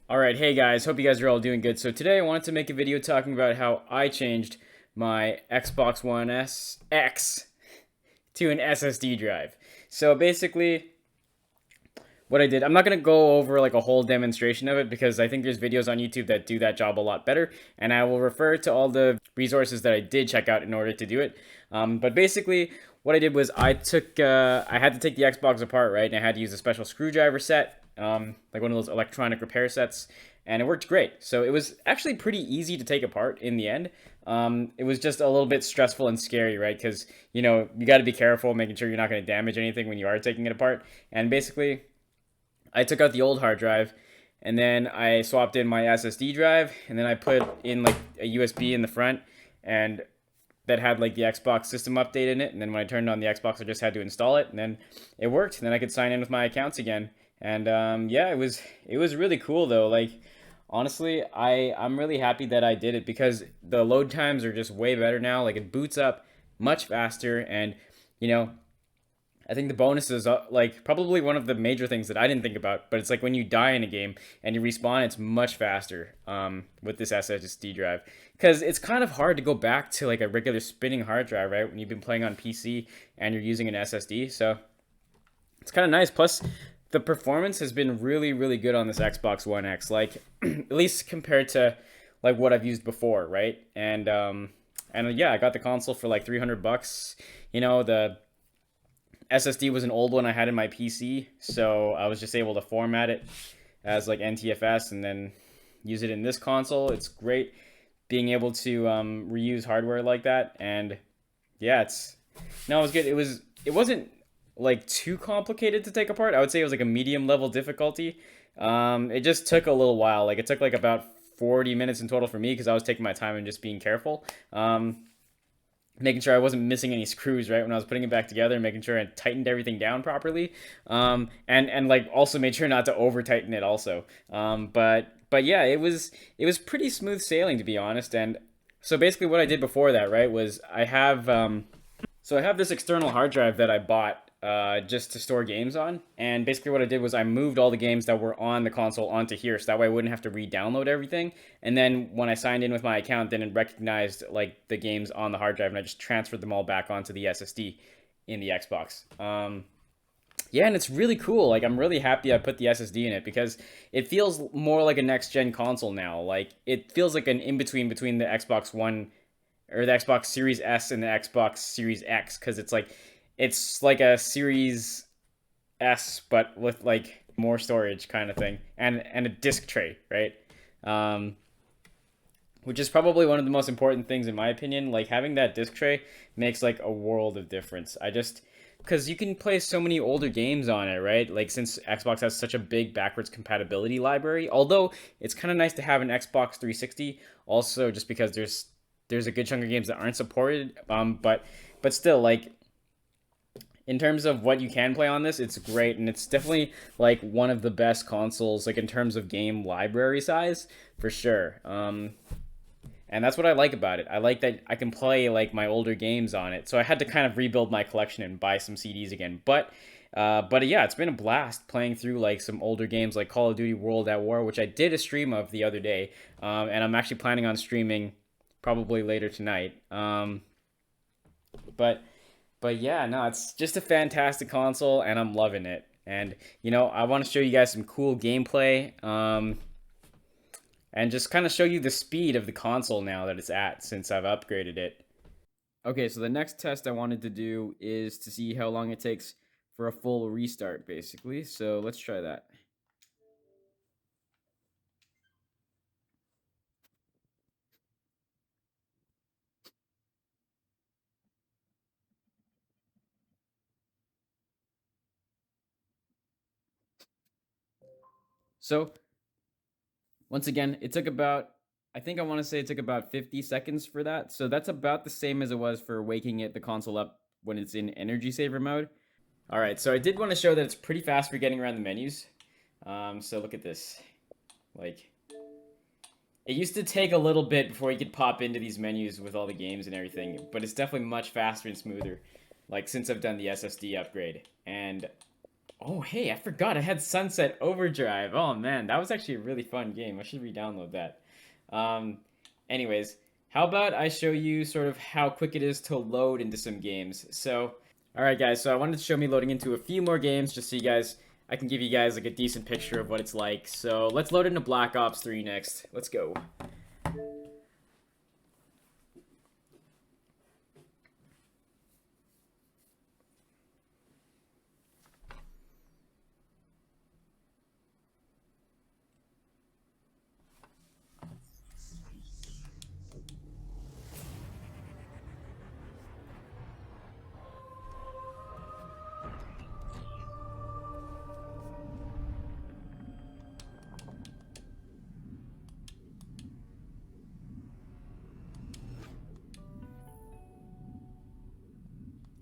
Alright, hey guys, hope you guys are all doing good. So today I wanted to make a video talking about how I changed my Xbox One S X to an SSD drive. So basically, what I did, I'm not going to go over like a whole demonstration of it because I think there's videos on YouTube that do that job a lot better, and I will refer to all the resources that I did check out in order to do it. But basically, what I did was I had to take the Xbox apart, right, and I had to use a special screwdriver set, like one of those electronic repair sets, and it worked great. So it was actually pretty easy to take apart in the end. It was just a little bit stressful and scary, right? Because you got to be careful, making sure you're not going to damage anything when you are taking it apart. And basically, I took out the old hard drive, and then I swapped in my SSD drive, and then I put in like a USB in the front, and that had like the Xbox system update in it. And then when I turned on the Xbox, I just had to install it, and then it worked. And then I could sign in with my accounts again. And yeah, it was really cool though. Like honestly, I'm really happy that I did it because the load times are just way better now. Like it boots up much faster, and you know I think the bonus is like probably one of the major things that I didn't think about, but it's like when you die in a game and you respawn, it's much faster with this SSD drive because it's kind of hard to go back to like a regular spinning hard drive, right? When you've been playing on PC and you're using an SSD, so it's kind of nice. Plus, the performance has been really, really good on this Xbox One X, like at least compared to like what I've used before, right? And yeah, I got the console for like 300 bucks. The SSD was an old one I had in my PC, so I was just able to format it as like NTFS and then use it in this console. It's great being able to reuse hardware like that, and yeah, it was good. It wasn't like too complicated to take apart. I would say it was like a medium level difficulty. It just took a little while. Like it took like about 40 minutes in total for me because I was taking my time and just being careful. Making sure I wasn't missing any screws right when I was putting it back together, making sure I tightened everything down properly, and like also made sure not to over tighten it also. But yeah, it was pretty smooth sailing to be honest. And so basically, what I did before that, right, was I have this external hard drive that I bought just to store games on. And basically, what I did was I moved all the games that were on the console onto here, so that way I wouldn't have to re-download everything. And then when I signed in with my account, then it recognized like the games on the hard drive, and I just transferred them all back onto the SSD in the Xbox. Yeah, and it's really cool. Like I'm really happy I put the SSD in it because it feels more like a next gen console now. Like it feels like an in between the Xbox One or the Xbox Series S and the Xbox Series X because it's like a Series S but with like more storage kind of thing and a disc tray, right? Um, which is probably one of the most important things in my opinion. Like having that disc tray makes like a world of difference. I just because you can play so many older games on it, right? Like since Xbox has such a big backwards compatibility library. Although it's kind of nice to have an Xbox 360 also just because there's a good chunk of games that aren't supported. But still, like in terms of what you can play on this, it's great, and it's definitely like one of the best consoles, like in terms of game library size, for sure. And that's what I like about it. I like that I can play like my older games on it. So I had to kind of rebuild my collection and buy some CDs again. But yeah, it's been a blast playing through like some older games like Call of Duty World at War, which I did a stream of the other day, and I'm actually planning on streaming probably later tonight. But but yeah, no, it's just a fantastic console, and I'm loving it. And I want to show you guys some cool gameplay, and just kind of show you the speed of the console now that it's at since I've upgraded it. Okay, so the next test I wanted to do is to see how long it takes for a full restart, basically. So let's try that. So once again, it took about, I think I want to say it took about 50 seconds for that. So that's about the same as it was for waking the console up when it's in energy saver mode. All right, so I did want to show that it's pretty fast for getting around the menus. So look at this. Like, it used to take a little bit before you could pop into these menus with all the games and everything, but it's definitely much faster and smoother. Like since I've done the SSD upgrade, and Oh, hey, I forgot I had Sunset Overdrive. Oh man, that was actually a really fun game. I should re-download that. Um, anyways, how about I show you sort of how quick it is to load into some games. So, all right, guys. So I wanted to show me loading into a few more games, just so you guys, I can give you guys like a decent picture of what it's like. So let's load into Black Ops 3 next. Let's go.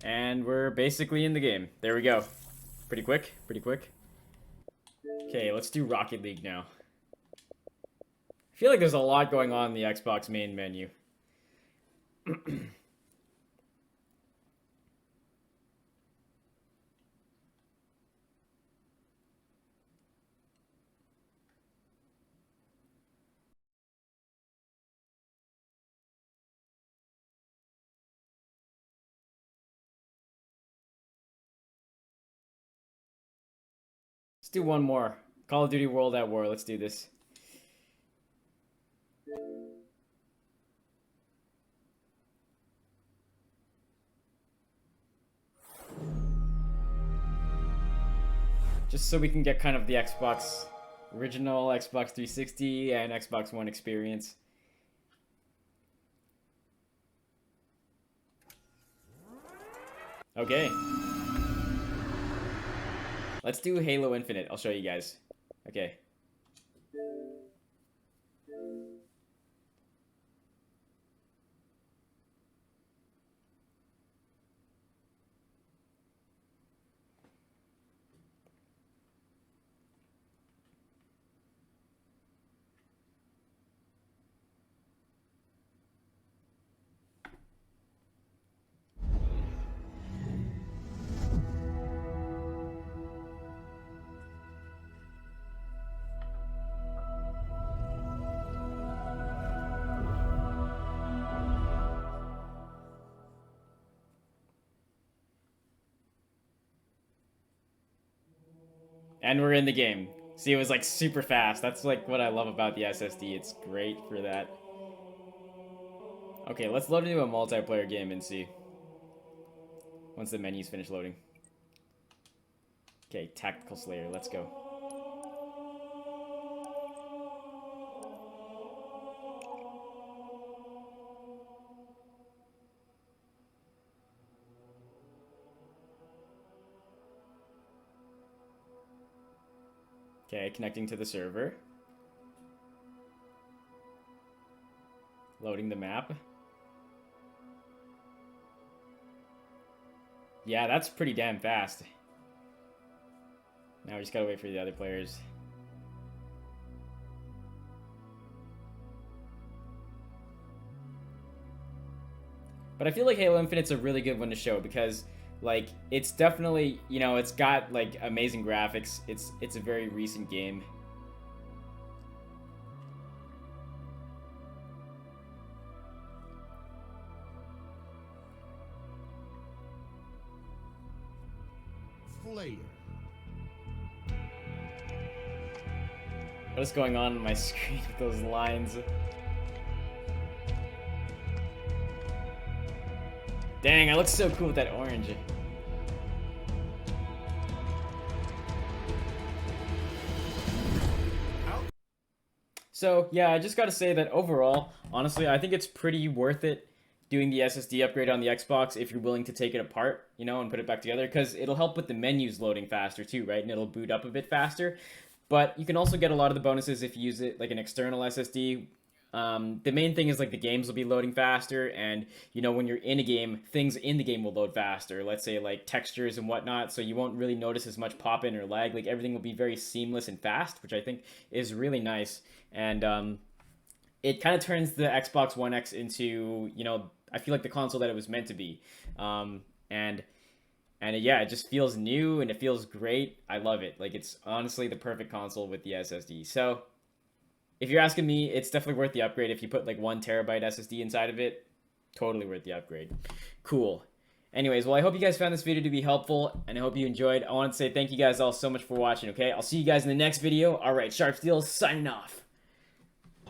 And we're basically in the game. There we go. Pretty quick, pretty quick. Okay, let's do Rocket League now. I feel like there's a lot going on in the Xbox main menu. Let's do one more. Call of Duty World at War. Let's do this. Just so we can get kind of the Xbox original, Xbox 360, and Xbox One experience. Okay. Let's do Halo Infinite. I'll show you guys. Okay. And we're in the game. See, it was like super fast. That's like what I love about the SSD. It's great for that. Okay, let's load into a multiplayer game and see. Once the menu's finished loading. Okay, Tactical Slayer, let's go. Okay, connecting to the server. Loading the map. Yeah, that's pretty damn fast. Now we just gotta wait for the other players. But I feel like Halo Infinite's a really good one to show because, like, it's definitely, you know, it's got like amazing graphics. It's a very recent game. Player. What is going on my screen with those lines? Dang, I look so cool with that orange. So, yeah, I just gotta say that overall, honestly, I think it's pretty worth it doing the SSD upgrade on the Xbox if you're willing to take it apart, you know, and put it back together, because it'll help with the menus loading faster too, right? And it'll boot up a bit faster. But you can also get a lot of the bonuses if you use it like an external SSD. The main thing is like the games will be loading faster, and you know when you're in a game, things in the game will load faster. Let's say like textures and whatnot, so you won't really notice as much pop in or lag. Like everything will be very seamless and fast, which I think is really nice. And it kind of turns the Xbox One X into, you know, I feel like the console that it was meant to be. And And yeah, it just feels new and it feels great. I love it. Like, it's honestly the perfect console with the SSD. So if you're asking me, it's definitely worth the upgrade. If you put like 1 TB SSD inside of it, totally worth the upgrade. Cool. Anyways, well, I hope you guys found this video to be helpful, and I hope you enjoyed. I want to say thank you guys all so much for watching, okay? I'll see you guys in the next video. All right, Sharp Steel signing off.